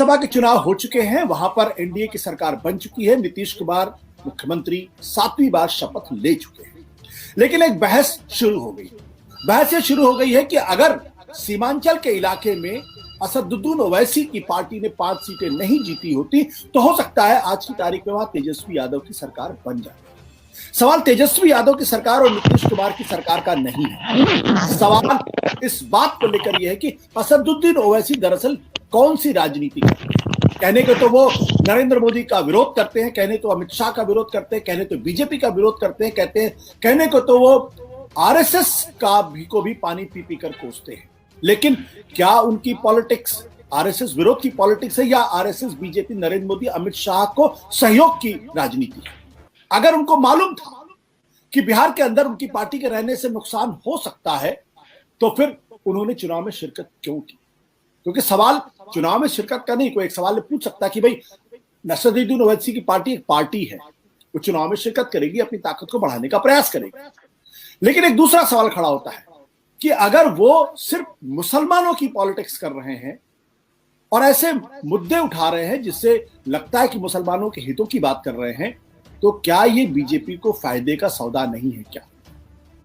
विधानसभा के चुनाव हो चुके हैं, वहां पर एनडीए की सरकार बन चुकी है। नीतीश कुमार मुख्यमंत्री 7वीं बार शपथ ले चुके हैं। लेकिन एक बहस शुरू हो गई। बहस ये शुरू हो गई है कि अगर सीमांचल के इलाके में असदुद्दीन ओवैसी की पार्टी ने 5 सीटें नहीं जीती होती तो हो सकता है आज की तारीख में वहां तेजस्वी यादव की सरकार बन जाए। सवाल तेजस्वी यादव की सरकार और नीतीश कुमार की सरकार का नहीं है। सवाल इस बात को लेकर यह है कि असदुद्दीन ओवैसी दरअसल कौन सी राजनीति करते हैं। कहने को तो वो नरेंद्र मोदी का विरोध करते हैं, कहने तो अमित शाह का विरोध करते हैं, कहने तो बीजेपी का विरोध करते हैं, कहने को तो वो आरएसएस को भी पानी पी पी कर कोसते हैं। लेकिन क्या उनकी पॉलिटिक्स आरएसएस विरोध की पॉलिटिक्स है या आरएसएस बीजेपी नरेंद्र मोदी अमित शाह को सहयोग की राजनीति है? अगर उनको मालूम था कि बिहार के अंदर उनकी पार्टी के रहने से नुकसान हो सकता है तो फिर उन्होंने चुनाव में शिरकत क्यों की? क्योंकि सवाल चुनाव में शिरकत का नहीं, कोई एक सवाल पूछ सकता कि भाई असदुद्दीन ओवैसी की पार्टी एक पार्टी है, वो चुनाव में शिरकत करेगी, अपनी ताकत को बढ़ाने का प्रयास करेगी। लेकिन एक दूसरा सवाल खड़ा होता है कि अगर वो सिर्फ मुसलमानों की पॉलिटिक्स कर रहे हैं और ऐसे मुद्दे उठा रहे हैं जिससे लगता है कि मुसलमानों के हितों की बात कर रहे हैं, तो क्या ये बीजेपी को फायदे का सौदा नहीं है क्या?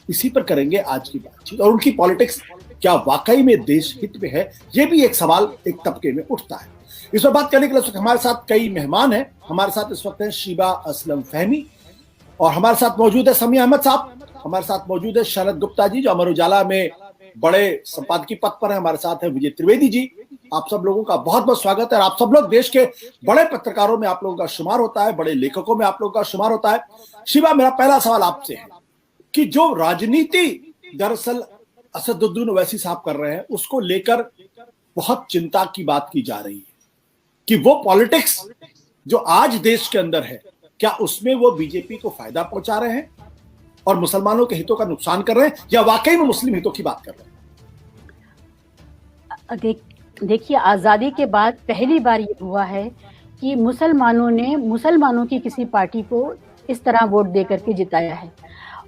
इसी पर करेंगे आज की बातचीत। और उनकी पॉलिटिक्स क्या वाकई में देश हित में है, ये भी एक सवाल एक तबके में उठता है। इस पर बात करने के लिए हमारे साथ कई मेहमान हैं। हमारे साथ इस वक्त हैं शीबा असलम फहमी, और हमारे साथ मौजूद है समी अहमद साहब, हमारे साथ मौजूद है शरद गुप्ता जी जो अमर उजाला में बड़े संपादकीय पद पर है, हमारे साथ है विजय त्रिवेदी जी। आप सब लोगों का बहुत बहुत स्वागत है। आप सब लोग देश के बड़े पत्रकारों में आप लोगों का शुमार होता है, बड़े लेखकों में आप लोगों का शुमार होता है। शिवा, मेरा पहला सवाल आपसे है कि जो राजनीति दरअसल असदुद्दीन ओवैसी साहब कर रहे हैं उसको लेकर बहुत चिंता की बात की जा रही है कि वो पॉलिटिक्स जो आज देश के अंदर है, क्या उसमें वो बीजेपी को फायदा पहुंचा रहे हैं और मुसलमानों के हितों का नुकसान कर रहे हैं, या वाकई में मुस्लिम हितों की बात कर रहे हैं? देखिए, आज़ादी के बाद पहली बार ये हुआ है कि मुसलमानों ने मुसलमानों की किसी पार्टी को इस तरह वोट दे करके जिताया है।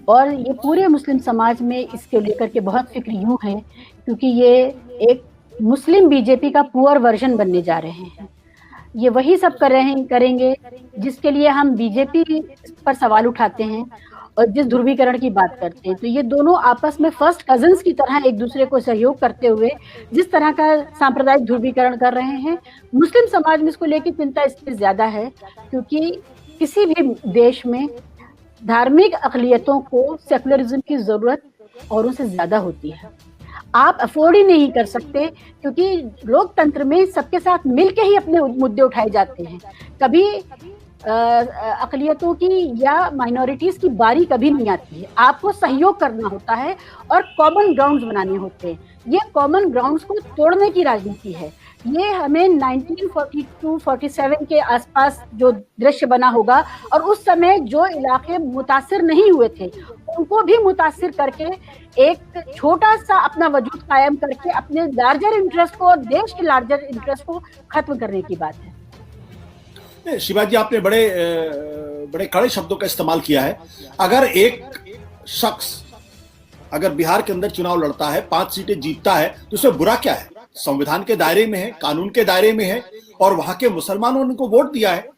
और ये पूरे मुस्लिम समाज में इसके लेकर के बहुत फिक्र यूँ है क्योंकि ये एक मुस्लिम बीजेपी का पुअर वर्जन बनने जा रहे हैं। ये वही सब करेंगे जिसके लिए हम बीजेपी पर सवाल उठाते हैं और जिस ध्रुवीकरण की बात करते हैं। तो ये दोनों आपस में फर्स्ट कजन्स की तरह एक दूसरे को सहयोग करते हुए जिस तरह का सांप्रदायिक ध्रुवीकरण कर रहे हैं, मुस्लिम समाज में इसको लेकर चिंता इसलिए ज्यादा है क्योंकि किसी भी देश में धार्मिक अक़लियतों को सेकुलरिज्म की जरूरत औरों से ज्यादा होती है। आप अफोर्ड ही नहीं कर सकते क्योंकि लोकतंत्र में सबके साथ मिलके ही अपने मुद्दे उठाए जाते हैं। कभी अक़लियतों की या माइनॉरिटीज की बारी कभी नहीं आती है। आपको सहयोग करना होता है और कॉमन ग्राउंड्स बनाने होते हैं। ये कॉमन ग्राउंड्स को तोड़ने की राजनीति है। ये हमें 1942-47 के आसपास जो दृश्य बना होगा और उस समय जो इलाके मुतासिर नहीं हुए थे उनको भी मुतासिर करके एक छोटा सा अपना वजूद कायम करके अपने लार्जर इंटरेस्ट को और देश के लार्जर इंटरेस्ट को खत्म करने की बात है। शिवा जी, आपने बड़े कड़े शब्दों का इस्तेमाल किया है। अगर एक शख्स अगर बिहार के अंदर चुनाव लड़ता है, 5 सीटें जीतता है, तो उसमें बुरा क्या है? संविधान के दायरे में है, कानून के दायरे में है और वहां के मुसलमानों ने उनको वोट दिया है।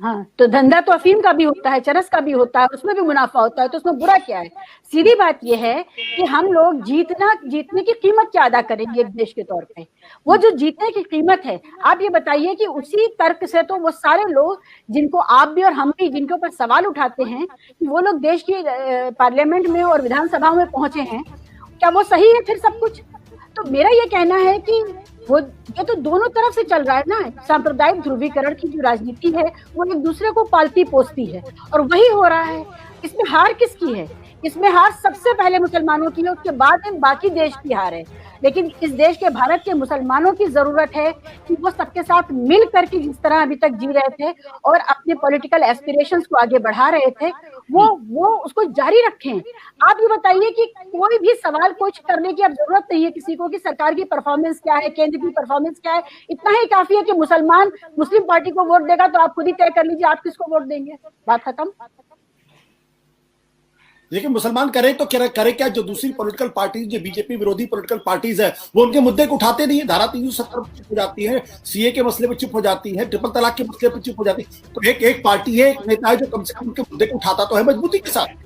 हाँ, तो धंधा तो अफीम का भी होता है, चरस का भी होता है, उसमें भी मुनाफा होता है, तो उसमें बुरा क्या है? सीधी बात यह है कि हम लोग जीतने की कीमत क्या अदा करेंगे एक देश के तौर पे। वो जो जीतने की कीमत है, आप ये बताइए कि उसी तर्क से तो वो सारे लोग जिनको आप भी और हम भी जिनके ऊपर सवाल उठाते हैं कि वो लोग देश की पार्लियामेंट में और विधानसभा में पहुंचे हैं, क्या वो सही है फिर सब कुछ? तो मेरा ये कहना है कि ये तो दोनों तरफ से चल रहा है ना। सांप्रदायिक ध्रुवीकरण की जो राजनीति है वो एक दूसरे को पालती पोसती है और वही हो रहा है। इसमें हार किसकी है? इसमें हार सबसे पहले मुसलमानों की है, उसके बाद में बाकी देश की हार है। लेकिन इस देश के भारत के मुसलमानों की जरूरत है कि वो सबके साथ मिल करके जिस तरह अभी तक जी रहे थे और अपने पॉलिटिकल एस्पिरेशंस को आगे बढ़ा रहे थे वो उसको जारी रखें। आप ये बताइए कि कोई भी सवाल कुछ करने की अब जरूरत नहीं है किसी को कि सरकार की परफॉर्मेंस क्या है, केंद्र की परफॉर्मेंस क्या है। इतना ही काफी है कि मुस्लिम पार्टी को वोट देगा तो आप खुद ही तय कर लीजिए आप किसको वोट देंगे, बात खत्म। लेकिन मुसलमान करें तो करे क्या, जो दूसरी पॉलिटिकल पार्टीज, जो बीजेपी विरोधी पॉलिटिकल पार्टीज है, वो उनके मुद्दे को उठाते नहीं है। धारा 370 पर चुप हो जाती है, सीए के मसले पर चुप हो जाती है, ट्रिपल तलाक के मसले पर चुप हो जाती है। तो एक पार्टी है, एक नेता है जो कम से कम उनके मुद्दे को उठाता तो है मजबूती के साथ।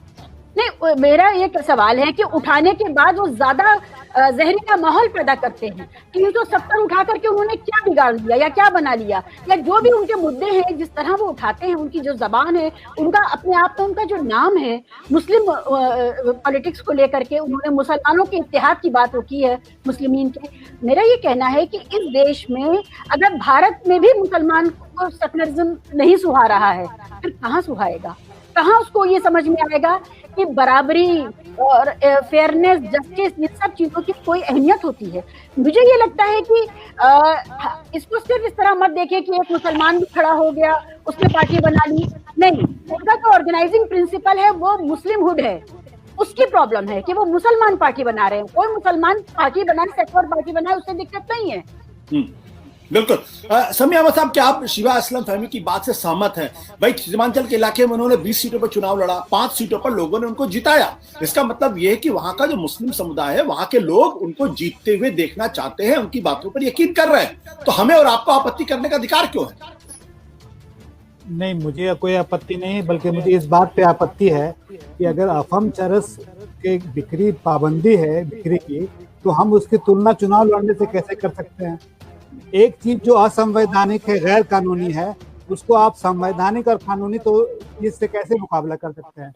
नहीं, मेरा एक सवाल है कि उठाने के बाद वो ज्यादा जहरीला माहौल पैदा करते हैं। 370 उठा करके उन्होंने क्या बिगाड़ लिया या क्या बना लिया, या जो भी उनके मुद्दे हैं जिस तरह वो उठाते हैं, उनकी जो जबान है, उनका अपने आप में उनका जो नाम है मुस्लिम पॉलिटिक्स को लेकर के, उन्होंने मुसलमानों के इत्तेहाद की बात की है मुस्लिमीन के। मेरा ये कहना है कि इस देश में अगर भारत में भी मुसलमान को सेकुलरिज्म नहीं सुहा रहा है, फिर कहाँ सुहाएगा, कहाँ उसको ये समझ में आएगा कि बराबरी और फेयरनेस, जस्टिस, इन सब चीजों की कोई अहमियत होती है। मुझे ये लगता है कि इसको सिर्फ इस तरह मत देखें कि एक मुसलमान भी खड़ा हो गया, उसने पार्टी बना ली। नहीं, उनका जो ऑर्गेनाइजिंग प्रिंसिपल है वो मुस्लिमहुड है। उसकी प्रॉब्लम है कि वो मुसलमान पार्टी बना रहे हैं। कोई मुसलमान पार्टी बनाए, सेक्युलर पार्टी बनाए, उससे दिक्कत नहीं है। बिल्कुल। समी अहमद साहब, क्या आप शिवा असलम फहमी की बात से सहमत हैं? भाई, सीमांचल के इलाके में उन्होंने 20 सीटों पर चुनाव लड़ा, 5 सीटों पर लोगों ने उनको जिताया। इसका मतलब यह है कि वहां का जो मुस्लिम समुदाय है, वहां के लोग उनको जीतते हुए देखना चाहते हैं, उनकी बातों पर यकीन कर रहे हैं। तो हमें और आपको आपत्ति करने का अधिकार क्यों है? नहीं, मुझे कोई आपत्ति नहीं, बल्कि मुझे इस बात पे आपत्ति है कि अगर अफम चरस के बिक्री पाबंदी है बिक्री की, तो हम उसकी तुलना चुनाव लड़ने से कैसे कर सकते हैं? एक चीज जो असंवैधानिक है, गैर कानूनी है, उसको आप संवैधानिक और कानूनी तो इससे कैसे मुकाबला कर सकते हैं?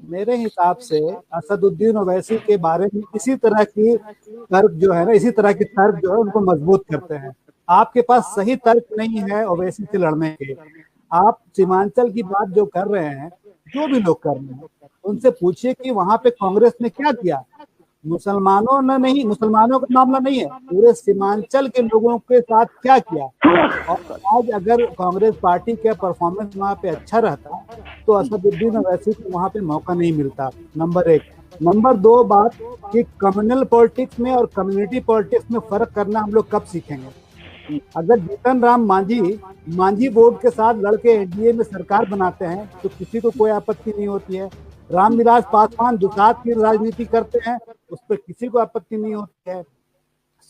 मेरे हिसाब से असदुद्दीन ओवैसी के बारे में इसी तरह की तर्क जो है ना, इसी तरह की तर्क जो है उनको मजबूत करते हैं। आपके पास सही तर्क नहीं है ओवैसी से लड़ने के। आप सीमांचल की बात जो कर रहे हैं, जो भी लोग कर रहे हैं, उनसे पूछिए कि वहां पे कांग्रेस ने क्या किया। मुसलमानों ने नहीं, मुसलमानों का मामला नहीं है, पूरे सीमांचल के लोगों के साथ क्या किया। और आज अगर कांग्रेस पार्टी का परफॉर्मेंस वहाँ पे अच्छा रहता तो असदुद्दीन ओवैसी को वहाँ पे मौका नहीं मिलता। नंबर 1। नंबर 2 बात कि कम्युनल पॉलिटिक्स में और कम्युनिटी पॉलिटिक्स में फर्क करना हम लोग कब सीखेंगे? अगर जीतन राम मांझी वोट के साथ लड़के एनडीए में सरकार बनाते हैं तो किसी को कोई आपत्ति नहीं होती है। रामविलास पासवान दुसाध की राजनीति करते हैं, उस पर किसी को आपत्ति नहीं होती है।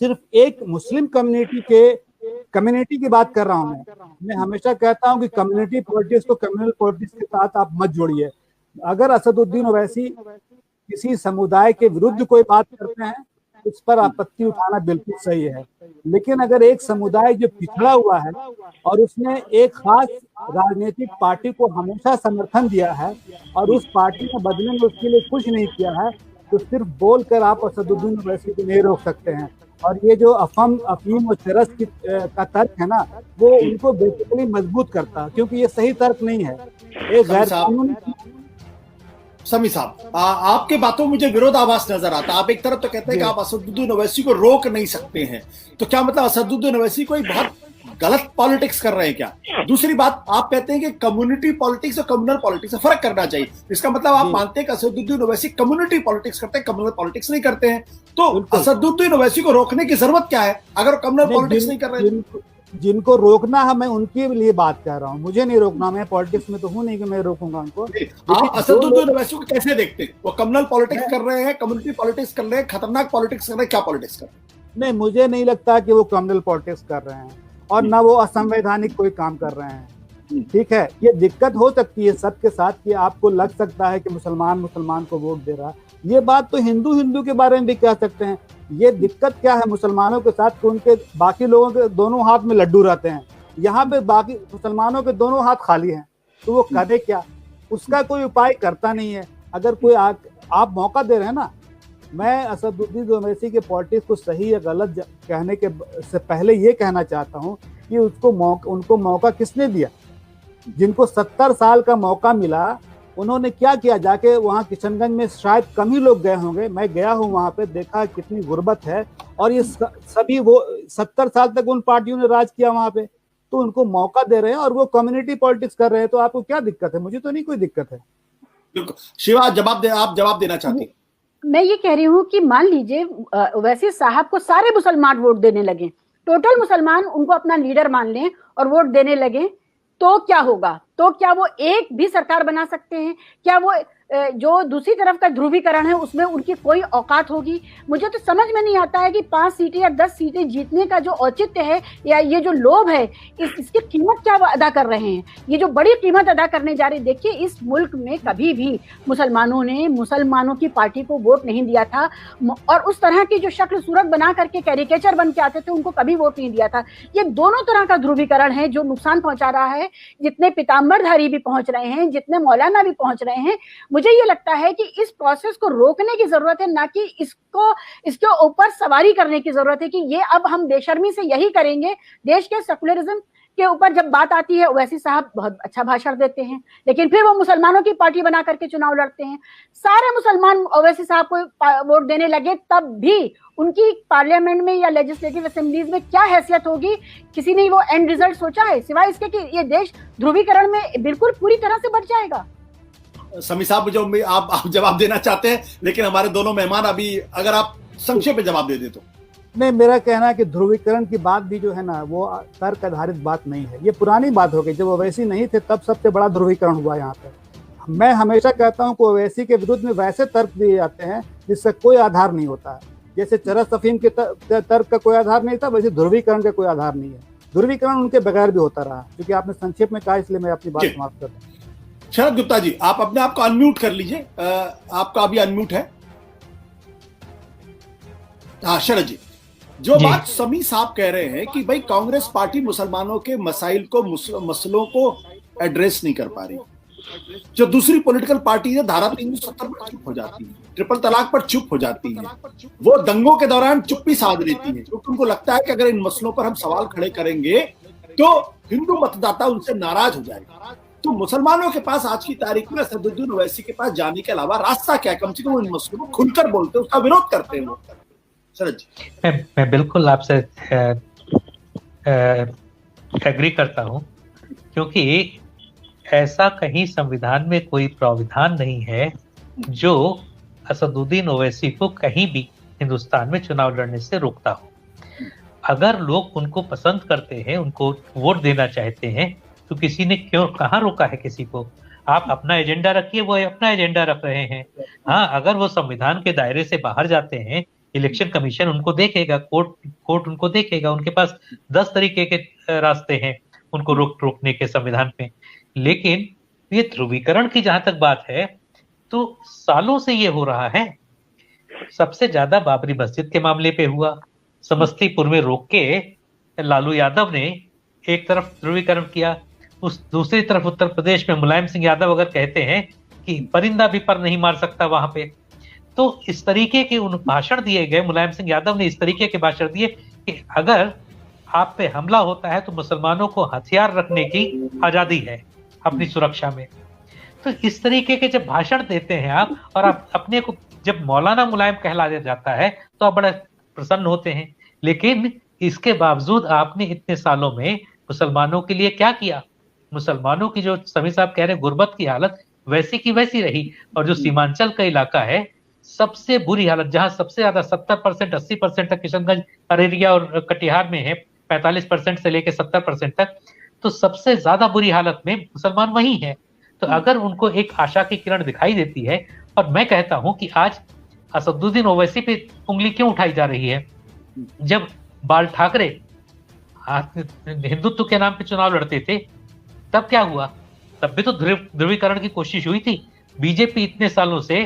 सिर्फ एक मुस्लिम कम्युनिटी की बात कर रहा हूं मैं हमेशा कहता हूं कि कम्युनिटी पॉलिटिक्स को कम्युनल पॉलिटिक्स के साथ आप मत जोड़िए। अगर असदुद्दीन ओवैसी किसी समुदाय के विरुद्ध कोई बात करते हैं, उस पर आपत्ति उठाना बिल्कुल सही है। लेकिन अगर एक समुदाय जो पिछड़ा हुआ है और उसने एक खास राजनीतिक पार्टी को हमेशा समर्थन दिया है और उस पार्टी ने बदले में उसके लिए कुछ नहीं किया है, तो सिर्फ बोलकर आप असदुद्दीन ओवैसी को नहीं रोक सकते हैं। और ये जो अफीम और चरस का तर्क है ना, वो उनको बेसिकली मजबूत करता है, क्योंकि ये सही तर्क नहीं है। एक गैर कानूनी। समी साहब, आपके बातों में मुझे विरोधाभास नजर आता है। आप एक तरफ तो कहते हैं कि आप असदुद्दीन ओवैसी को रोक नहीं सकते हैं, तो क्या मतलब असदुद्दीन ओवैसी कोई बहुत गलत पॉलिटिक्स कर रहे हैं क्या? दूसरी बात, आप कहते हैं कि कम्युनिटी पॉलिटिक्स और कम्युनल पॉलिटिक्स में फर्क करना चाहिए। इसका मतलब आप मानते हैं कि असदुद्दीन ओवैसी कम्युनिटी पॉलिटिक्स करते हैं, कम्युनल पॉलिटिक्स नहीं करते हैं। तो असदुद्दीन ओवैसी को रोकने की जरूरत क्या है अगर कम्युनल पॉलिटिक्स नहीं कर रहे हैं? जिनको रोकना है, मैं उनके लिए बात कर रहा हूँ, मुझे नहीं रोकना। मैं पॉलिटिक्स में तो हूँ नहीं कि मैं रोकूंगा उनको। आप असदुद्दीन ओवैसी को कैसे देखते हैं? वो कम्युनल पॉलिटिक्स कर रहे हैं, कम्युनिटी पॉलिटिक्स कर रहे हैं, खतरनाक पॉलिटिक्स कर रहे हैं, क्या पॉलिटिक्स कर रहे हैं? नहीं, मुझे नहीं लगता कि वो कम्युनल पॉलिटिक्स कर रहे हैं और ना वो असंवैधानिक कोई काम कर रहे हैं। ठीक है, ये दिक्कत हो सकती है सबके साथ कि आपको लग सकता है कि मुसलमान को वोट दे रहा है। ये बात तो हिंदू के बारे में भी कह सकते हैं। ये दिक्कत क्या है मुसलमानों के साथ कि उनके बाकी लोगों के दोनों हाथ में लड्डू रहते हैं, यहाँ पे बाकी मुसलमानों के दोनों हाथ खाली हैं, तो वो करे क्या? उसका कोई उपाय करता नहीं है। अगर कोई आप मौका दे रहे हैं ना, मैं असदुद्दीन ओवैसी के पॉलिटिक्स को सही या गलत कहने के से पहले ये कहना चाहता हूँ कि उनको मौका किसने दिया? जिनको 70 साल का मौका मिला, उन्होंने क्या किया? जाके वहाँ किशनगंज में शायद कम ही लोग गए होंगे, मैं गया हूँ वहाँ पे, देखा कितनी गुर्बत है। और ये सभी वो 70 साल तक उन पार्टियों ने राज किया वहाँ पे, तो उनको मौका दे रहे हैं और वो कम्युनिटी पॉलिटिक्स कर रहे हैं। तो आपको क्या दिक्कत है? मुझे तो नहीं कोई दिक्कत है। बिल्कुल। शिवा, आप जवाब देना चाहती हैं? मैं ये कह रही हूँ कि मान लीजिए ओवैसी साहब को सारे मुसलमान वोट देने लगे, टोटल मुसलमान उनको अपना लीडर मान लें और वोट देने लगे, तो क्या होगा? तो क्या वो एक भी सरकार बना सकते हैं? क्या वो जो दूसरी तरफ का ध्रुवीकरण है उसमें उनकी कोई औकात होगी? मुझे तो समझ में नहीं आता है कि 5 सीटें या 10 सीटें जीतने का जो औचित्य है या ये जो लोभ है, इसकी कीमत क्या वो अदा कर रहे हैं? ये जो बड़ी कीमत अदा करने जा रहे हैं। देखिए, इस मुल्क में कभी भी मुसलमानों ने मुसलमानों की पार्टी को वोट नहीं दिया था, और उस तरह की जो शक्ल सूरत बना करके कैरिकेचर बन के आते थे उनको कभी वोट नहीं दिया था। ये दोनों तरह का ध्रुवीकरण है जो नुकसान पहुंचा रहा है। जितने पीताम्बरधारी भी पहुंच रहे हैं, जितने मौलाना भी पहुंच रहे हैं, मुझे ये लगता है कि इस प्रोसेस को रोकने की जरूरत है, ना कि इसके ऊपर सवारी करने की जरूरत है कि ये अब हम बेशर्मी से यही करेंगे। देश के सेकुलरिज्म के ऊपर जब बात आती है, ओवैसी साहब बहुत अच्छा भाषण देते हैं, लेकिन फिर वो मुसलमानों की पार्टी बना करके चुनाव लड़ते हैं। सारे मुसलमान ओवैसी साहब को वोट देने लगे, तब भी उनकी पार्लियामेंट में या लेजिस्लेटिव असेंबलीज में क्या हैसियत होगी, किसी ने वो एंड रिजल्ट सोचा है, सिवाय इसके कि ये देश ध्रुवीकरण में बिल्कुल पूरी तरह से बच जाएगा। समी साहब, जो आप जवाब देना चाहते हैं, लेकिन हमारे दोनों मेहमान अभी अगर आप संक्षेप में जवाब दे दे तो। नहीं, मेरा कहना है कि ध्रुवीकरण की बात भी जो है ना वो तर्क आधारित बात नहीं है, ये पुरानी बात हो गई। जब ओवैसी नहीं थे तब सबसे बड़ा ध्रुवीकरण हुआ यहाँ पे। मैं हमेशा कहता हूँ कि ओवैसी के विरुद्ध में वैसे तर्क दिए जाते हैं जिससे कोई आधार नहीं होता है। जैसे चरस अफीम के तर्क का कोई आधार नहीं था, वैसे ध्रुवीकरण का कोई आधार नहीं है। ध्रुवीकरण उनके बगैर भी होता रहा, क्योंकि आपने संक्षेप में कहा, इसलिए मैं अपनी बात समाप्त कर दूं। शरद गुप्ता जी, आप अपने आप को अनम्यूट कर लीजिए, आपका अभी अनम्यूट है। हाँ शरद जी, जो बात समी साहब कह रहे हैं कि भाई कांग्रेस पार्टी मुसलमानों के मसाइल को, मसलों को एड्रेस नहीं कर पा रही। जो दूसरी पॉलिटिकल पार्टी है धारा 370 पर चुप हो जाती है, ट्रिपल तलाक पर चुप हो जाती है, वो दंगों के दौरान चुप्पी साध लेती है, क्योंकि उनको लगता है कि अगर इन मसलों पर हम सवाल खड़े करेंगे तो हिंदू मतदाता उनसे नाराज हो जाएगा। तो मुसलमानों के पास आज की तारीख में असदुद्दीन ओवैसी के पास जाने के अलावा रास्ता क्या? कम से कम इन मसलों को खुलकर बोलते हैं, उसका विरोध करते हैं वो। शरद जी, मैं बिल्कुल आपसे एग्री करता हूं, क्योंकि ऐसा कहीं संविधान में कोई प्रावधान नहीं है जो असदुद्दीन ओवैसी को कहीं भी हिंदुस्तान में चुनाव लड़ने से रोकता हो। अगर लोग उनको पसंद करते हैं, उनको वोट देना चाहते हैं, तो किसी ने क्यों कहाँ रोका है किसी को? आप अपना एजेंडा रखिए, वो अपना एजेंडा रख रहे हैं। हाँ, अगर वो संविधान के दायरे से बाहर जाते हैं, इलेक्शन कमीशन उनको देखेगा, कोर्ट उनको देखेगा, उनके पास 10 तरीके के रास्ते हैं उनको रोकने के संविधान में। लेकिन ये ध्रुवीकरण की जहां तक बात है, तो सालों से ये हो रहा है। सबसे ज्यादा बाबरी मस्जिद के मामले पे हुआ, समस्तीपुर में रोक के लालू यादव ने एक तरफ ध्रुवीकरण किया, उस दूसरी तरफ उत्तर प्रदेश में मुलायम सिंह यादव अगर कहते हैं कि परिंदा भी पर नहीं मार सकता वहां पे, तो इस तरीके के उन भाषण दिए गए। मुलायम सिंह यादव ने इस तरीके के भाषण दिए कि अगर आप पे हमला होता है तो मुसलमानों को हथियार रखने की आजादी है अपनी सुरक्षा में। तो इस तरीके के जब भाषण देते हैं आप, और आप अपने को जब मौलाना मुलायम कहला जाता है तो आप बड़ा प्रसन्न होते हैं। लेकिन इसके बावजूद आपने इतने सालों में मुसलमानों के लिए क्या किया? मुसलमानों की जो समी साहब कह रहे हैं गुर्बत की हालत वैसी की वैसी रही। और जो सीमांचल का इलाका है, सबसे बुरी हालत, जहां सबसे ज्यादा 70% 80% तक किशनगंज, अरेरिया और कटिहार में है, 45% से लेकर 70% तक, तो सबसे ज्यादा बुरी हालत में मुसलमान वही है। तो अगर उनको एक आशा की किरण दिखाई देती है, और मैं कहता हूं कि आज असदुद्दीन ओवैसी पे उंगली क्यों उठाई जा रही है? जब बाल ठाकरे हिंदुत्व के नाम पे चुनाव लड़ते थे, तब क्या हुआ? तब भी तो ध्रुवीकरण की कोशिश हुई थी। बीजेपी इतने सालों से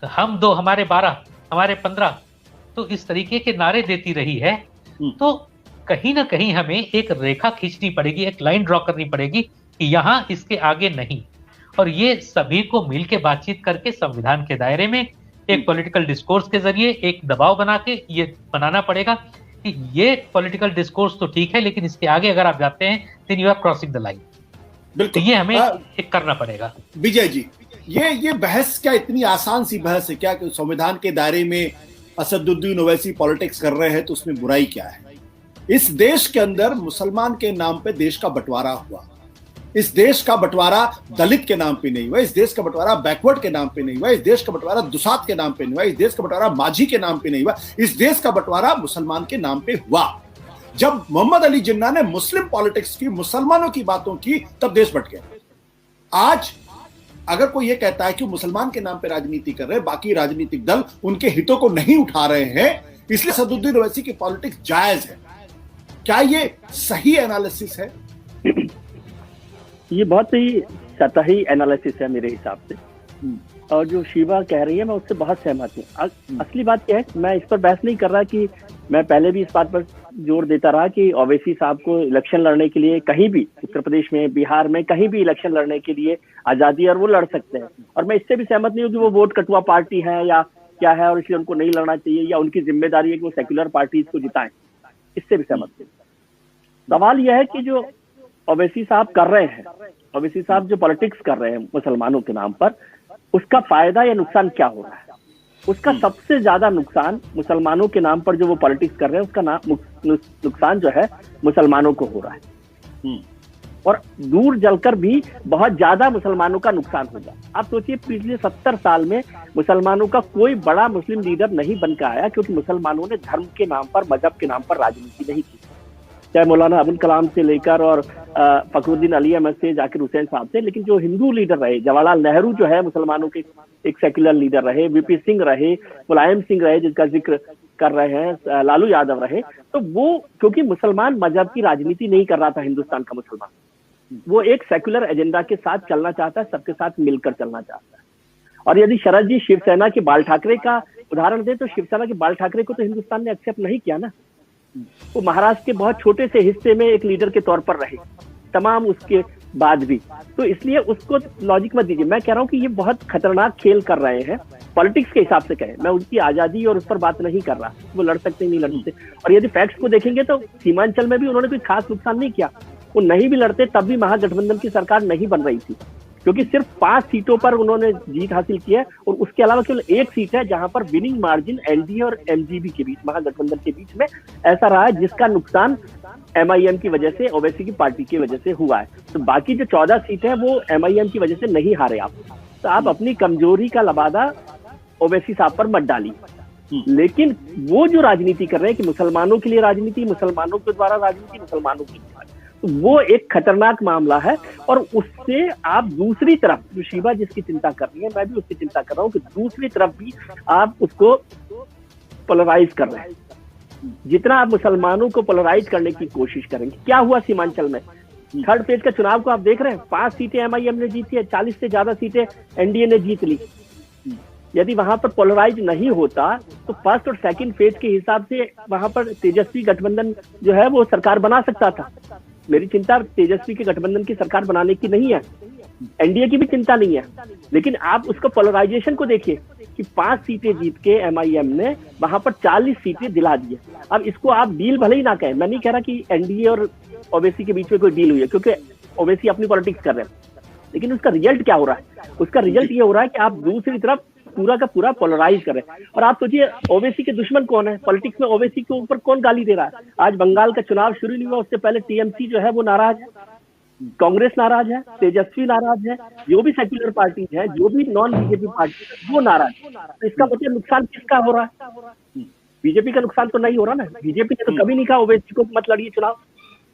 हम 2, हमारे 12, हमारे 15, तो इस तरीके के नारे देती रही है। तो कहीं ना कहीं हमें एक रेखा खींचनी पड़ेगी, एक लाइन ड्रॉ करनी पड़ेगी कि यहाँ इसके आगे नहीं। और ये सभी को मिलकर बातचीत करके संविधान के दायरे में एक पॉलिटिकल डिस्कोर्स के जरिए एक दबाव बना के ये बनाना पड़ेगा कि ये पॉलिटिकल डिस्कोर्स तो ठीक है, लेकिन इसके आगे अगर आप जाते हैं then you are crossing the line. बिल्कुल, ये हमें एक करना पड़ेगा। विजय जी, ये बहस क्या इतनी आसान सी बहस है क्या? संविधान के दायरे में असदुद्दीन ओवैसी पॉलिटिक्स कर रहे हैं तो उसमें बुराई क्या है? इस देश के अंदर मुसलमान के नाम पे देश का बंटवारा हुआ। इस देश का बंटवारा दलित के नाम पे नहीं हुआ, इस देश का बंटवारा बैकवर्ड के नाम पे नहीं हुआ, इस देश का बंटवारा दुसात के नाम पे नहीं हुआ, इस देश का बंटवारा माझी के नाम पे नहीं हुआ, इस देश का बंटवारा मुसलमान के नाम पे हुआ। जब मोहम्मद अली जिन्ना ने मुस्लिम पॉलिटिक्स की, मुसलमानों की बातों की, तब देश बट गया। आज अगर कोई ये कहता है कि मुसलमान के नाम पे राजनीति कर रहे हैं, बाकी राजनीतिक दल उनके हितों को नहीं उठा रहे हैं, इसलिए असदुद्दीन ओवैसी की पॉलिटिक्स जायज है, क्या ये सही एनालिसिस है? ये बहुत ही सतही एनालिसिस है मेरे हिसाब से, और जो शिवा कह रही है मैं उससे बहुत सहमत हूँ। असली बात क्या है, मैं इस पर बहस नहीं कर रहा कि मैं पहले भी इस बात पर जोर देता रहा कि ओवैसी साहब को इलेक्शन लड़ने के लिए कहीं भी, उत्तर प्रदेश में, बिहार में, कहीं भी इलेक्शन लड़ने के लिए आजादी है और वो लड़ सकते हैं। और मैं इससे भी सहमत नहीं हूँ कि वो वोट कटुआ पार्टी है या क्या है और इसलिए उनको नहीं लड़ना चाहिए या उनकी जिम्मेदारी है कि वो सेक्युलर पार्टीज को जिताएं, इससे भी सहमत नहीं। सवाल यह है कि जो ओवैसी साहब कर रहे हैं, ओवैसी साहब जो पॉलिटिक्स कर रहे हैं मुसलमानों के नाम पर, उसका फायदा या नुकसान क्या हो रहा है? उसका सबसे ज्यादा नुकसान मुसलमानों के नाम पर जो वो पॉलिटिक्स कर रहे हैं उसका नुकसान जो है मुसलमानों को हो रहा है, और दूर जलकर भी बहुत ज्यादा मुसलमानों का नुकसान होगा। आप सोचिए, पिछले 70 साल में मुसलमानों का कोई बड़ा मुस्लिम लीडर नहीं बनकर आया, क्योंकि मुसलमानों ने धर्म के नाम पर, मजहब के नाम पर राजनीति नहीं की, चाहे मौलाना अबुल कलाम से लेकर और फखरुद्दीन अली अहमद से, जाकिर हुसैन साहब से। लेकिन जो हिंदू लीडर रहे, जवाहरलाल नेहरू जो है मुसलमानों के एक सेक्युलर लीडर रहे, वीपी सिंह रहे, मुलायम सिंह रहे जिसका जिक्र कर रहे हैं, लालू यादव रहे, तो वो क्योंकि मुसलमान मजहब की राजनीति नहीं कर रहा था हिंदुस्तान का मुसलमान, वो एक सेक्युलर एजेंडा के साथ चलना चाहता है, सबके साथ मिलकर चलना चाहता है। और यदि शरद जी शिवसेना के बाल ठाकरे का उदाहरण दे, तो शिवसेना के बाल ठाकरे को तो हिंदुस्तान ने एक्सेप्ट नहीं किया ना, वो महाराष्ट्र के बहुत छोटे से हिस्से में एक लीडर के तौर पर रहे तमाम उसके बाद भी। तो इसलिए उसको लॉजिक मत दीजिए। मैं कह रहा हूं कि ये बहुत खतरनाक खेल कर रहे हैं पॉलिटिक्स के हिसाब से कहें, मैं उनकी आजादी और उस पर बात नहीं कर रहा, वो लड़ सकते नहीं लड़ सकते। और यदि फैक्ट्स को देखेंगे तो सीमांचल में भी उन्होंने कोई खास नुकसान नहीं किया, वो नहीं भी लड़ते तब भी महागठबंधन की सरकार नहीं बन रही थी, क्योंकि सिर्फ 5 सीटों पर उन्होंने जीत हासिल की है, और उसके अलावा केवल 1 सीट है जहां पर विनिंग मार्जिन एनडीए और एमजीबी के बीच, महागठबंधन के बीच में ऐसा रहा है, जिसका नुकसान एमआईएम की वजह से, ओवैसी की पार्टी की वजह से हुआ है। तो बाकी जो 14 सीटें हैं वो एमआईएम की वजह से नहीं हारे आप। तो आप अपनी कमजोरी का लबादा ओवैसी साहब पर मत डालिए। लेकिन वो जो राजनीति कर रहे हैं कि मुसलमानों के लिए राजनीति, मुसलमानों के द्वारा राजनीति, मुसलमानों के द्वारा, तो वो एक खतरनाक मामला है। और उससे आप दूसरी तरफ, जो शिवा जिसकी चिंता कर रही है, मैं भी उसकी चिंता कर रहा हूँ कि दूसरी तरफ भी आप उसको पोलराइज कर रहे हैं। जितना आप मुसलमानों को पोलराइज करने की कोशिश करेंगे, क्या हुआ सीमांचल में, थर्ड फेज का चुनाव को आप देख रहे हैं, 5 सीटें एमआईएम ने जीती है, 40 से ज्यादा सीटें एनडीए ने जीत ली। यदि वहां पर पोलराइज नहीं होता तो फर्स्ट और सेकंड फेज के हिसाब से वहां पर तेजस्वी गठबंधन जो है वो सरकार बना सकता था। मेरी चिंता तेजस्वी के गठबंधन की सरकार बनाने की नहीं है, एनडीए की भी चिंता नहीं है, लेकिन आप उसको पोलराइजेशन को देखिए कि 5 सीटें जीत के एमआईएम ने वहां पर 40 सीटें दिला दी है। अब इसको आप डील भले ही ना कहें, मैं नहीं कह रहा कि एनडीए और ओवैसी के बीच में कोई डील हुई है, क्योंकि ओवैसी अपनी पॉलिटिक्स कर रहे हैं, लेकिन उसका रिजल्ट क्या हो रहा है? उसका रिजल्ट ये हो रहा है कि आप दूसरी तरफ पूरा का पूरा पोलराइज कर रहे हैं। और आप सोचिए ओवैसी के दुश्मन कौन है पॉलिटिक्स में, ओवैसी के ऊपर कौन गाली दे रहा है? आज बंगाल का चुनाव शुरू नहीं हुआ, उससे पहले टीएमसी जो है वो नाराज है, कांग्रेस नाराज है, तेजस्वी नाराज है, जो भी सेक्युलर पार्टी है, जो भी नॉन बीजेपी पार्टी है वो नाराज है। तो इसका मतलब नुकसान किसका हो रहा है? बीजेपी का नुकसान तो नहीं हो रहा ना। बीजेपी ने तो कभी नहीं कहा ओवैसी को मत लड़िए चुनाव,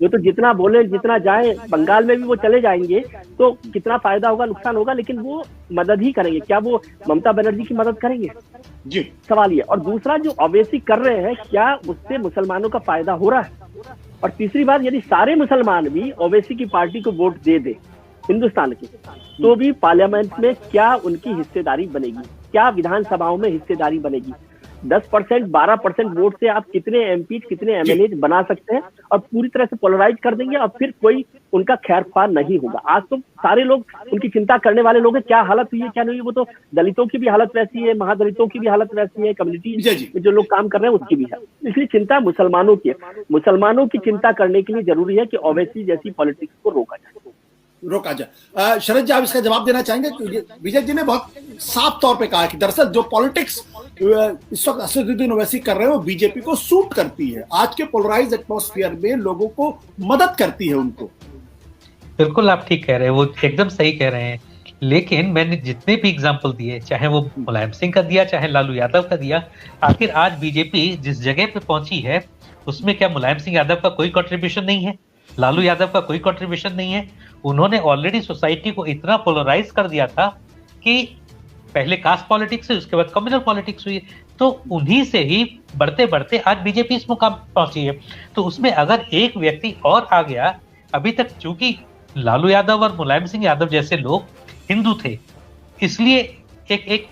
वो तो जितना बोले जितना जाए, बंगाल में भी वो चले जाएंगे तो कितना फायदा होगा, नुकसान होगा, लेकिन वो मदद ही करेंगे। क्या वो ममता बनर्जी की मदद करेंगे जी? सवाल ये। और दूसरा, जो ओवैसी कर रहे हैं, क्या उससे मुसलमानों का फायदा हो रहा है? और तीसरी बात, यदि सारे मुसलमान भी ओवैसी की पार्टी को वोट दे दे हिंदुस्तान के, तो भी पार्लियामेंट में क्या उनकी हिस्सेदारी बनेगी? क्या विधानसभाओं में हिस्सेदारी बनेगी? 10%, 12% वोट से आप कितने एमपी, कितने एमएलए बना सकते हैं? और पूरी तरह से पोलराइज कर देंगे और फिर कोई उनका खैर ख्वाह नहीं होगा। आज तो सारे लोग उनकी चिंता करने वाले लोग हैं, क्या हालत हुई है क्या नहीं हुई। वो तो दलितों की भी हालत वैसी है, महादलितों की भी हालत वैसी है, कम्युनिटी में जो लोग काम कर रहे हैं उसकी भी है। इसलिए चिंता मुसलमानों की है। मुसलमानों की चिंता करने के लिए जरूरी है कि ओवैसी जैसी पॉलिटिक्स को रोका जाए। शरद जी, आप इसका जवाब देना चाहेंगे? विजय जी ने बहुत साफ तौर पे कहा कि दरअसल जो पॉलिटिक्स इस वक्त असदुद्दीन ओवैसी कर रहे हैं वो बीजेपी को सूट करती है, आज के पोलराइज एटमॉस्फेयर में लोगों को मदद करती है उनको। बिल्कुल आप ठीक कह रहे हैं, वो एकदम सही कह रहे हैं। लेकिन मैंने जितने भी एग्जाम्पल दिए, चाहे वो मुलायम सिंह का दिया, चाहे लालू यादव का दिया, आखिर आज बीजेपी जिस जगह पे पहुंची है उसमें क्या मुलायम सिंह यादव का कोई कंट्रीब्यूशन नहीं है? लालू यादव का कोई कंट्रीब्यूशन नहीं है। उन्होंने ऑलरेडी सोसाइटी को इतना पोलराइज कर दिया था कि पहले कास्ट पॉलिटिक्स हुई, उसके बाद कम्युनल पॉलिटिक्स हुई, तो उन्हीं से ही बढ़ते बढ़ते आज बीजेपी इस मुकाम पहुंची है। तो उसमें अगर एक व्यक्ति और आ गया, अभी तक चूंकि लालू यादव और मुलायम सिंह यादव जैसे लोग हिंदू थे, इसलिए एक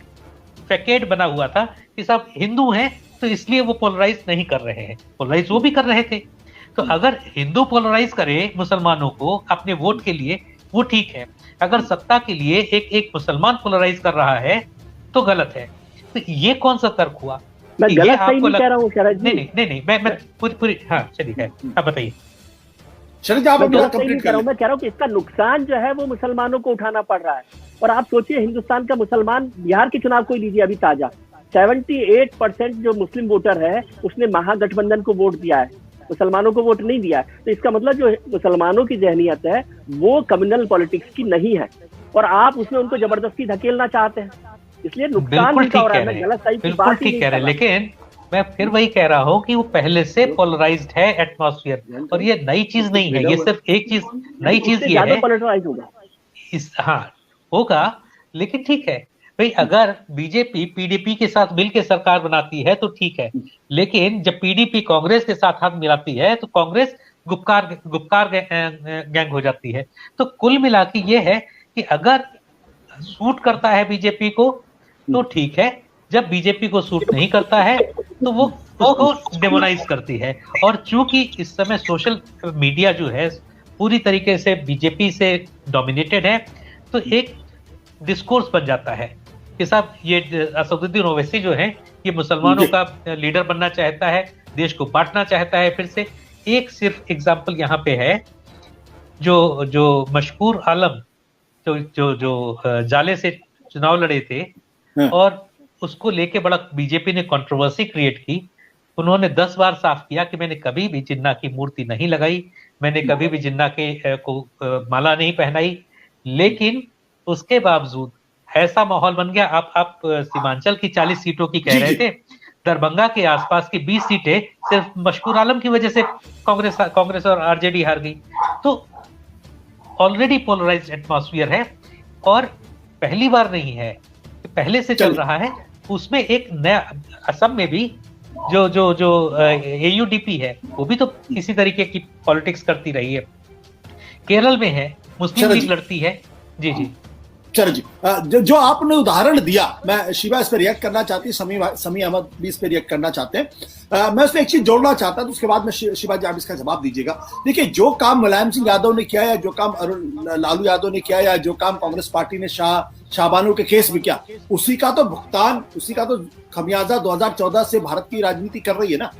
फैकेट बना हुआ था कि सब हिंदू हैं तो इसलिए वो पोलराइज नहीं कर रहे हैं। पोलराइज वो भी कर रहे थे। तो अगर हिंदू पोलराइज करे मुसलमानों को अपने वोट के लिए, वो ठीक है। अगर सत्ता के लिए एक मुसलमान पोलराइज कर रहा है तो गलत है। तो ये कौन सा तर्क हुआ? मैं गलत सही नहीं कह रहा हूँ शरद जी। नहीं, मैं पूरी हाँ चलिए, आप बताइए। शरद जी, आप मैं कह रहा हूँ कि इसका नुकसान जो है वो मुसलमानों को उठाना पड़ रहा है। और आप सोचिए, हिंदुस्तान का मुसलमान, बिहार के चुनाव को ही लीजिए अभी ताजा, 78% जो मुस्लिम वोटर है उसने महागठबंधन को वोट दिया है, मुसलमानों को वोट नहीं दिया है। तो इसका मतलब जो मुसलमानों की जहनियत है वो कम्युनल पॉलिटिक्स की नहीं है, और आप उसमें उनको जबरदस्ती धकेलना चाहते हैं, इसलिए नुकसान भी हो रहा है। गलत सही की बात ठीक कह रहे हैं, लेकिन मैं फिर वही कह रहा हूँ कि वो पहले से पोलराइज्ड है एटमॉस्फेयर, और ये नई चीज नहीं है। ये सिर्फ एक चीज, नई चीज ये है हाँ होगा। लेकिन ठीक है भाई, अगर बीजेपी पीडीपी के साथ मिलकर सरकार बनाती है तो ठीक है, लेकिन जब पीडीपी कांग्रेस के साथ हाथ मिलाती है तो कांग्रेस गुपकार गैंग हो जाती है। तो कुल मिला के ये है कि अगर सूट करता है बीजेपी को तो ठीक है, जब बीजेपी को सूट नहीं करता है तो वो उसको डेमोनाइज करती है। और चूंकि इस समय सोशल मीडिया जो है पूरी तरीके से बीजेपी से डोमिनेटेड है, तो एक डिस्कोर्स बन जाता है कि साहब ये असदुद्दीन ओवैसी जो है ये मुसलमानों का लीडर बनना चाहता है, देश को बांटना चाहता है। फिर से एक सिर्फ एग्जांपल यहाँ पे है, जो मशहूर आलम जो जाले से चुनाव लड़े थे और उसको लेके बड़ा बीजेपी ने कंट्रोवर्सी क्रिएट की। उन्होंने 10 बार साफ किया कि मैंने कभी भी जिन्ना की मूर्ति नहीं लगाई, मैंने कभी भी जिन्ना के को माला नहीं पहनाई, लेकिन उसके बावजूद ऐसा माहौल बन गया। आप सीमांचल की 40 सीटों की कह रहे थे, दरभंगा के आसपास की 20 सीटें सिर्फ मशहूर आलम की वजह से कांग्रेस और आरजेडी हार गई। तो ऑलरेडी पोलराइज्ड एटमॉस्फेयर है, और पहली बार नहीं है, पहले से चल रहा है। उसमें एक नया, असम में भी जो AUDP है वो भी तो इसी तरीके की पॉलिटिक्स करती रही है। केरल में है, मुस्लिम लीग लड़ती है। जी चलो जी, जो आपने उदाहरण दिया, मैं शिवा इस पर रिएक्ट करना चाहती हूँ, समी अहमद भी इस पर रिएक्ट करना चाहते हैं। मैं उसमें एक चीज जोड़ना चाहता हूँ, तो उसके बाद में शिवा जी आप इसका जवाब दीजिएगा। देखिए, जो काम मुलायम सिंह यादव ने किया, या जो काम लालू यादव ने किया, या जो काम कांग्रेस पार्टी ने शाहबानो के केस में किया, उसी का तो भुगतान, उसी का तो खमियाजा 2014 से भारत की राजनीति कर रही है ना।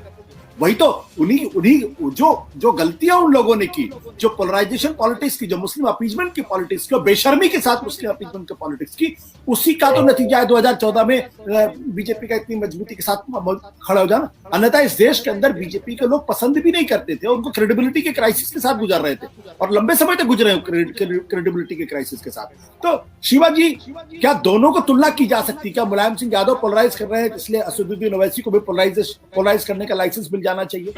वही तो उन्हीं जो गलतियां उन लोगों ने की, जो पोलराइजेशन पॉलिटिक्स की, जो मुस्लिम अपीजमेंट की पॉलिटिक्स की, बेशर्मी के साथ मुस्लिम अपीजमेंट की पॉलिटिक्स की, उसी का तो नतीजा है 2014 में बीजेपी का इतनी मजबूती के साथ खड़ा हो जाना। अन्यथा इस देश के अंदर बीजेपी के लोग पसंद भी नहीं करते थे, उनको क्रेडिबिलिटी के क्राइसिस के साथ गुजर रहे थे, और लंबे समय तक गुजरे क्रेडिबिलिटी के क्राइसिस के साथ। तो शिवा जी, क्या दोनों को तुलना की जा सकती है? क्या मुलायम सिंह यादव पोलराइज कर रहे हैं, इसलिए असदुद्दीन ओवैसी को भी पोलराइज करने का लाइसेंस मिल जाना चाहिए?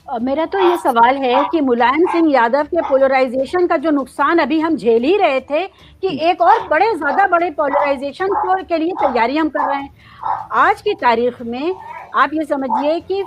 मेरा तो ये सवाल है कि मुलायम सिंह यादव के पोलराइजेशन का जो नुकसान अभी हम झेल ही रहे थे, कि एक और ज्यादा बड़े पोलराइजेशन के लिए तैयारी हम कर रहे हैं। आज की तारीख में आप ये समझिए कि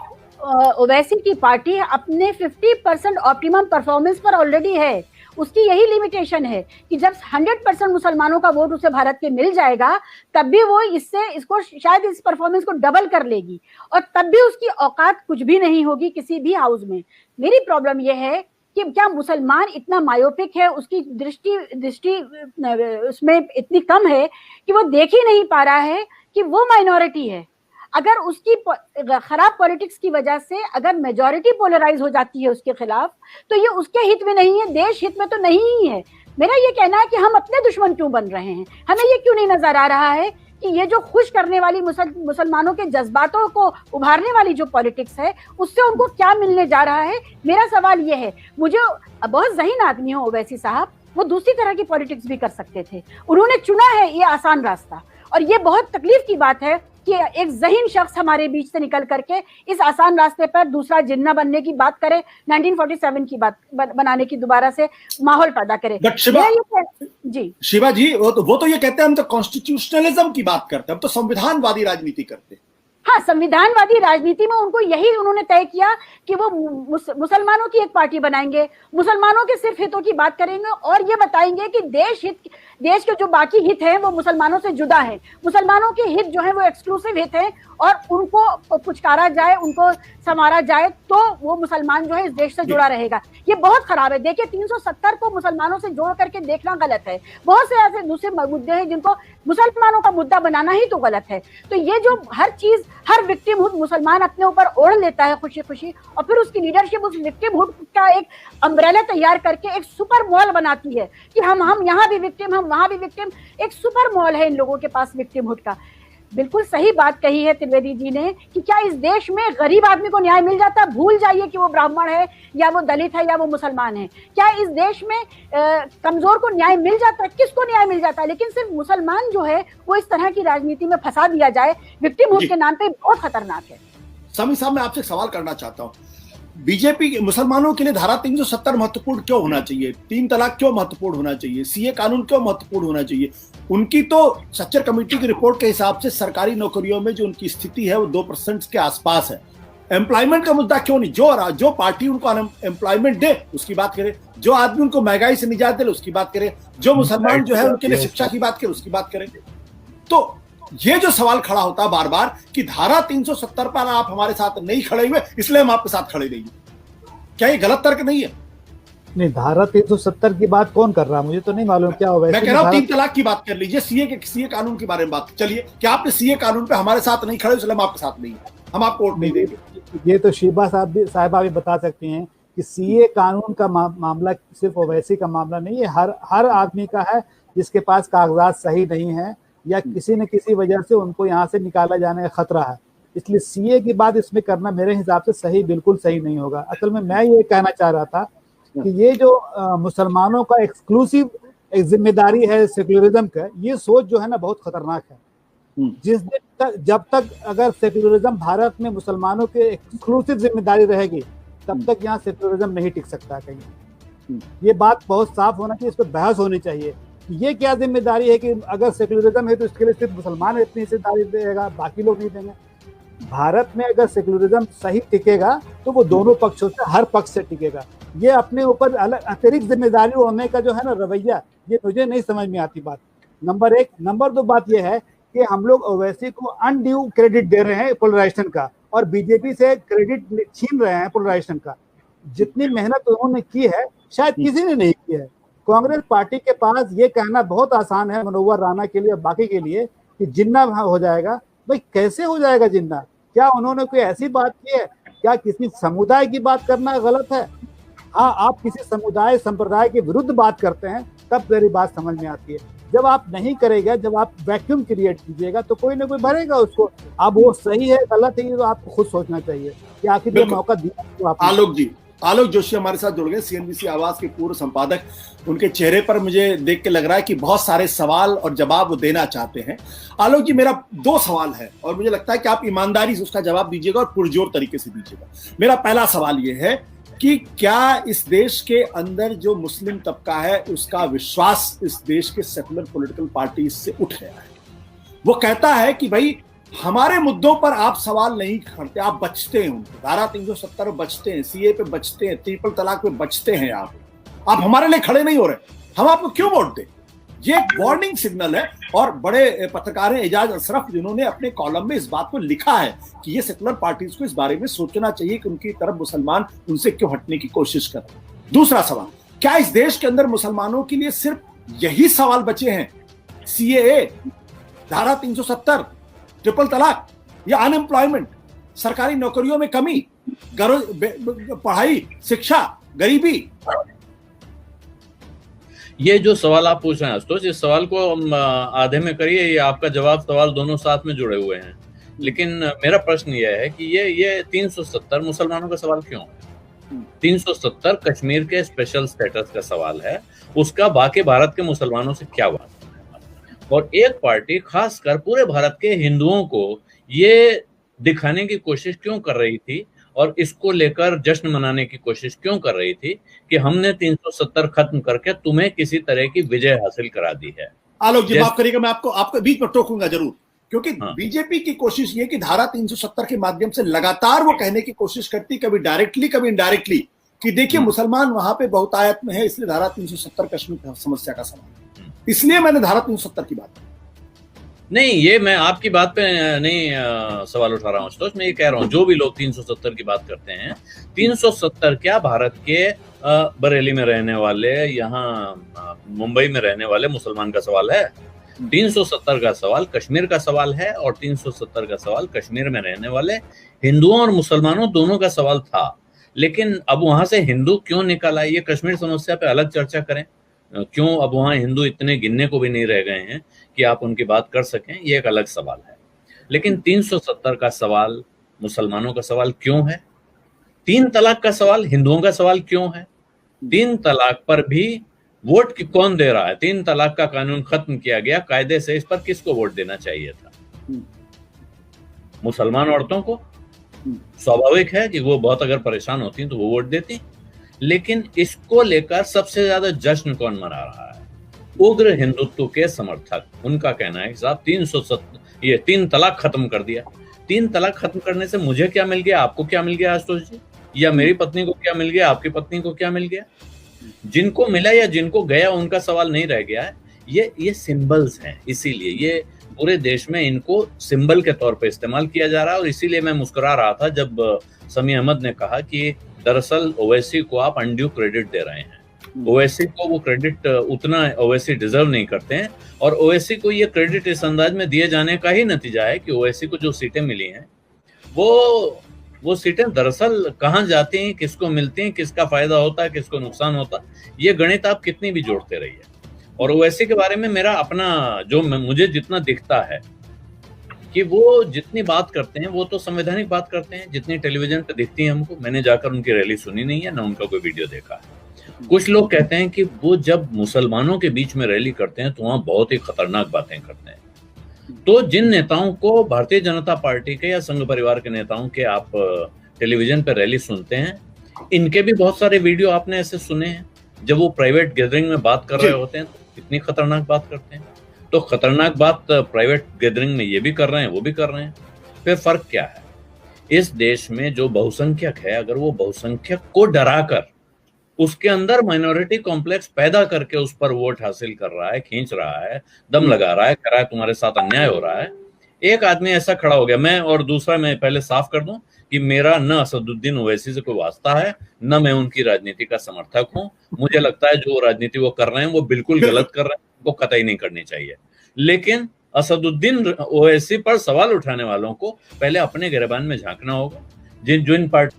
ओवैसी की पार्टी अपने 50% ऑप्टिमम परफॉर्मेंस पर ऑलरेडी है। उसकी यही लिमिटेशन है कि जब 100% मुसलमानों का वोट उसे भारत के मिल जाएगा, तब भी वो इसको शायद इस परफॉर्मेंस को डबल कर लेगी, और तब भी उसकी औकात कुछ भी नहीं होगी किसी भी हाउस में। मेरी प्रॉब्लम यह है कि क्या मुसलमान इतना मायोपिक है, उसकी दृष्टि उसमें इतनी कम है कि वो देख ही नहीं पा रहा है कि वो माइनॉरिटी है। अगर उसकी खराब पॉलिटिक्स की वजह से अगर मेजॉरिटी पोलराइज हो जाती है उसके खिलाफ, तो ये उसके हित में नहीं है, देश हित में तो नहीं ही है। मेरा ये कहना है कि हम अपने दुश्मन क्यों बन रहे हैं? हमें ये क्यों नहीं नजर आ रहा है कि ये जो खुश करने वाली मुसलमानों के जज्बातों को उभारने वाली जो पॉलिटिक्स है, उससे उनको क्या मिलने जा रहा है? मेरा सवाल ये है। मुझे बहुत ज़हीन आदमी हो ओवैसी साहब, वो दूसरी तरह की पॉलिटिक्स भी कर सकते थे, उन्होंने चुना है ये आसान रास्ता। और ये बहुत तकलीफ की बात है कि एक ज़हीन शख्स हमारे बीच से निकल करके इस आसान रास्ते पर दूसरा जिन्ना बनने की बात करे, 1947 की बात बनाने की दोबारा से माहौल पैदा करे। जी शिवा जी, वो तो ये कहते हैं हम तो कॉन्स्टिट्यूशनलिज्म की बात करते हैं, हम तो संविधानवादी राजनीति करते हैं। हाँ, संविधानवादी राजनीति में उनको यही उन्होंने तय किया कि वो मुसलमानों की एक पार्टी बनाएंगे, मुसलमानों के सिर्फ हितों की बात करेंगे और ये बताएंगे कि देश के जो बाकी हित हैं वो मुसलमानों से जुदा है, मुसलमानों के हित जो है वो एक्सक्लूसिव हित हैं और उनको पुचकारा जाए, उनको संवारा जाए तो वो मुसलमान जो है इस देश से जुड़ा रहेगा। ये बहुत खराब है। देखिए 370 को मुसलमानों से जोड़ करके देखना गलत है। बहुत से ऐसे दूसरे मुद्दे हैं जिनको मुसलमानों का मुद्दा बनाना ही तो गलत है। तो ये जो हर चीज, हर विक्टिमहुड मुसलमान अपने ऊपर ओढ़ लेता है खुशी खुशी और फिर उसकी लीडरशिप उस विक्टिमहुड का एक अम्ब्रेला तैयार करके एक सुपर मॉल बनाती है कि हम यहाँ भी विक्टिम, हम वहां भी विक्टिम। एक सुपर मॉल है इन लोगों के पास विक्टिमहुड का। बिल्कुल सही बात कही है त्रिवेदी जी ने कि क्या इस देश में गरीब आदमी को न्याय मिल जाता? भूल जाइए कि वो ब्राह्मण है या वो दलित है या वो मुसलमान है। क्या इस देश में कमजोर को न्याय मिल जाता है? किसको न्याय मिल जाता है? लेकिन सिर्फ मुसलमान जो है वो इस तरह की राजनीति में फंसा दिया जाए विक्टिमहुड के नाम पे, बहुत खतरनाक है। समी साहब, मैं आपसे सवाल करना चाहता हूँ, बीजेपी मुसलमानों के लिए धारा 370 महत्वपूर्ण क्यों होना चाहिए? 3 तलाक क्यों महत्वपूर्ण होना चाहिए? सीए कानून क्यों महत्वपूर्ण होना चाहिए? उनकी तो सच्चर कमेटी की रिपोर्ट के हिसाब से सरकारी नौकरियों में जो उनकी स्थिति है वो 2% के आसपास है। एम्प्लॉयमेंट का मुद्दा क्यों नहीं? जो पार्टी उनको एम्प्लॉयमेंट दे उसकी बात करे, जो आदमी उनको महंगाई से निजात दे उसकी बात करे, जो मुसलमान जो है उनके लिए शिक्षा की बात करे उसकी बात करें। तो ये जो सवाल खड़ा होता है बार बार कि धारा 370 पर आप हमारे साथ नहीं खड़े हुए इसलिए हम आपके साथ खड़े नहीं, क्या ये गलत तर्क नहीं है? नहीं, धारा 370 की बात कौन कर रहा है मुझे तो नहीं मालूम क्या होगा। मैं कह रहा हूं 3 तलाक की बात कर लीजिए, सीए कानून के बारे में बात चलिए, क्या आपने सीए कानून पे हमारे साथ नहीं खड़े इसलिए हम आपके साथ नहीं, हम आपको वोट नहीं देंगे। ये तो शीबा साहिबा भी बता सकती हैं कि सीए कानून का मामला सिर्फ ओवैसी का मामला नहीं है, हर आदमी का है जिसके पास कागजात सही नहीं है या किसी न किसी वजह से उनको यहाँ से निकाला जाने का खतरा है। इसलिए सीए की बात इसमें करना मेरे हिसाब से सही, बिल्कुल सही नहीं होगा। असल में मैं ये कहना चाह रहा था कि ये जो मुसलमानों का एक्सक्लूसिव एक जिम्मेदारी है सेक्युलरिज्म का, ये सोच जो है ना बहुत खतरनाक है। जिस दिन तक जब तक अगर सेक्युलरिज्म भारत में मुसलमानों के एक्सक्लूसिव जिम्मेदारी रहेगी तब तक यहाँ सेक्युलरिज्म नहीं टिक सकता कहीं। ये बात बहुत साफ होना चाहिए, इस पर बहस होनी चाहिए। ये क्या जिम्मेदारी है कि अगर सेक्युलरिज्म है तो इसके लिए सिर्फ मुसलमान इतनी हिस्सेदारी देगा, बाकी लोग नहीं देंगे। भारत में अगर सेक्युलरिज्म सही टिकेगा तो वो दोनों पक्षों से, हर पक्ष से टिकेगा। ये अपने ऊपर अलग अतिरिक्त जिम्मेदारी होने का जो है ना रवैया, ये मुझे नहीं समझ में आती बात, नंबर 1। नंबर 2 बात ये है कि हम लोग ओवैसी को अनड्यू क्रेडिट दे रहे हैं पोलराइजेशन का और बीजेपी से क्रेडिट छीन रहे हैं पोलराइजेशन का। जितनी मेहनत उन्होंने की है शायद किसी ने नहीं की है। कांग्रेस पार्टी के पास ये कहना बहुत आसान है मनोवर राणा के लिए और बाकी के लिए कि जिन्ना हो जाएगा। भाई कैसे हो जाएगा जिन्ना? क्या उन्होंने कोई ऐसी बात की है? क्या किसी समुदाय की बात करना गलत है? हाँ, आप किसी समुदाय संप्रदाय के विरुद्ध बात करते हैं तब मेरी बात समझ में आती है। जब आप नहीं करेगा, जब आप वैक्यूम क्रिएट कीजिएगा तो कोई ना कोई भरेगा उसको। अब वो सही है गलत है तो आपको खुद सोचना चाहिए कि आखिर ये मौका दिया तो आलोक जोशी हमारे साथ जुड़ गए, सीएनबीसी आवाज के पूर्व संपादक। उनके चेहरे पर मुझे देख के लग रहा है कि बहुत सारे सवाल और जवाब वो देना चाहते हैं। आलोक जी, मेरा 2 सवाल है और मुझे लगता है कि आप ईमानदारी से उसका जवाब दीजिएगा और पुरजोर तरीके से दीजिएगा। मेरा पहला सवाल ये है कि क्या इस देश के अंदर जो मुस्लिम तबका है उसका विश्वास इस देश के सेकुलर पॉलिटिकल पार्टी से उठ गया है? वो कहता है कि भाई हमारे मुद्दों पर आप सवाल नहीं करते, आप बचते हैं उनको, धारा 370 में बचते हैं, सीए पे बचते हैं, ट्रिपल तलाक पे बचते हैं, आप हमारे लिए खड़े नहीं हो रहे, हम आपको क्यों वोट दें? ये एक वार्निंग सिग्नल है। और बड़े पत्रकार हैं एजाज अशरफ, जिन्होंने अपने कॉलम में इस बात को लिखा है कि ये सेकुलर पार्टीज को इस बारे में सोचना चाहिए कि उनकी तरफ मुसलमान उनसे क्यों हटने की कोशिश कर रहे हैं। दूसरा सवाल, क्या इस देश के अंदर मुसलमानों के लिए सिर्फ यही सवाल बचे हैं, सीएए, धारा 370, ट्रिपल तलाक या अनएम्प्लॉयमेंट, सरकारी नौकरियों में कमी, पढ़ाई, शिक्षा, गरीबी? ये जो सवाल आप पूछ रहे हैं आशुतोष, इस सवाल को आधे में करिए, ये आपका जवाब सवाल दोनों साथ में जुड़े हुए हैं। लेकिन मेरा प्रश्न यह है कि ये 370 मुसलमानों का सवाल क्यों है? 370 कश्मीर के स्पेशल स्टेटस का सवाल है, उसका बाकी भारत के मुसलमानों से क्या बात है? और एक पार्टी खासकर पूरे भारत के हिंदुओं को ये दिखाने की कोशिश क्यों कर रही थी और इसको लेकर जश्न मनाने की कोशिश क्यों कर रही थी कि हमने 370 खत्म करके तुम्हें किसी तरह की विजय हासिल करा दी है? आलोक जी माफ करिएगा, मैं आपको बीच में टोकूंगा जरूर, क्योंकि हाँ। बीजेपी की कोशिश ये कि धारा 370 के माध्यम से लगातार वो कहने की कोशिश करती, कभी डायरेक्टली कभी इनडायरेक्टली, कि देखिए मुसलमान वहां पे बहुतायत में है, इसलिए धारा 370 कश्मीर समस्या का सवाल है, इसलिए मैंने धारा 370 की बात की। नहीं, ये मैं आपकी बात पे नहीं सवाल उठा रहा हूँ, मैं ये कह रहा हूँ जो भी लोग 370 की बात करते हैं, 370 क्या भारत के बरेली में रहने वाले, यहाँ मुंबई में रहने वाले मुसलमान का सवाल है? 370 का सवाल कश्मीर का सवाल है, और 370 का सवाल कश्मीर में रहने वाले हिंदुओं और मुसलमानों दोनों का सवाल था। लेकिन अब वहां से हिंदू क्यों निकल आए, ये कश्मीर समस्या पे अलग चर्चा करें। क्यों अब वहां हिंदू इतने गिनने को भी नहीं रह गए हैं कि आप उनकी बात कर सकें, ये एक अलग सवाल है। लेकिन 370 का सवाल मुसलमानों का सवाल क्यों है? 3 तलाक का सवाल हिंदुओं का सवाल क्यों है? 3 तलाक पर भी वोट कौन दे रहा है? 3 तलाक का कानून खत्म किया गया कायदे से, इस पर किसको वोट देना चाहिए था? मुसलमान औरतों को। स्वाभाविक है कि वो बहुत अगर परेशान होती तो वो वोट देती। लेकिन इसको लेकर सबसे ज्यादा जश्न कौन मना रहा है? उग्र हिंदुत्व के समर्थक। उनका कहना है कि साहब 3 तलाक खत्म कर दिया। 3 तलाक खत्म करने से मुझे क्या मिल गया, आपको क्या मिल गया आशुतोष जी, या मेरी पत्नी को क्या मिल गया, आपकी पत्नी को क्या मिल गया? जिनको मिला या जिनको गया उनका सवाल नहीं रह गया है। ये सिंबल्स हैं, इसीलिए ये पूरे देश में इनको सिंबल के तौर पे इस्तेमाल किया जा रहा है। और इसीलिए मैं मुस्कुरा रहा था जब समी अहमद ने कहा कि दरअसल ओवैसी को आप अनड्यू क्रेडिट दे रहे हैं। ओवैसी को वो क्रेडिट उतना ओवैसी डिजर्व नहीं करते हैं, और ओवैसी को ये क्रेडिट इस अंदाज में दिए जाने का ही नतीजा है कि ओवैसी को जो सीटें मिली हैं वो सीटें दरअसल कहाँ जाती हैं, किसको मिलती हैं, किसका फायदा होता है, किसको नुकसान होता है, ये गणित आप कितनी भी जोड़ते रहिए। और ओवैसी के बारे में मेरा अपना जो मुझे जितना दिखता है कि वो जितनी बात करते हैं वो तो संवैधानिक बात करते हैं, जितनी टेलीविजन पे दिखती है हमको। मैंने जाकर उनकी रैली सुनी नहीं है, ना उनका कोई वीडियो देखा है। कुछ लोग कहते हैं कि वो जब मुसलमानों के बीच में रैली करते हैं तो वहां बहुत ही खतरनाक बातें करते हैं। तो जिन नेताओं को भारतीय जनता पार्टी के या संघ परिवार के नेताओं के आप टेलीविजन पे रैली सुनते हैं, इनके भी बहुत सारे वीडियो आपने ऐसे सुने हैं जब वो प्राइवेट गैदरिंग में बात कर रहे होते हैं तो कितनी खतरनाक बात करते हैं। तो खतरनाक बात प्राइवेट गैदरिंग में ये भी कर रहे हैं, वो भी कर रहे हैं। फिर फर्क क्या है? इस देश में जो बहुसंख्यक है, अगर वो बहुसंख्यक को डराकर उसके अंदर माइनॉरिटी कॉम्प्लेक्स पैदा करके उस पर वोट हासिल कर रहा है, खींच रहा है, दम लगा रहा है, कह रहा है तुम्हारे साथ अन्याय हो रहा है, एक आदमी ऐसा खड़ा हो गया। मैं और दूसरा, मैं पहले साफ कर दूं कि मेरा न असदुद्दीन ओवैसी से कोई वास्ता है, न मैं उनकी राजनीति का समर्थक हूं। मुझे लगता है जो राजनीति वो कर रहे हैं वो बिल्कुल गलत कर रहे हैं, वो कतई नहीं करनी चाहिए। लेकिन असदुद्दीन ओवैसी पर सवाल उठाने वालों को पहले अपने गिरबान में झांकना होगा। जिन पार्टी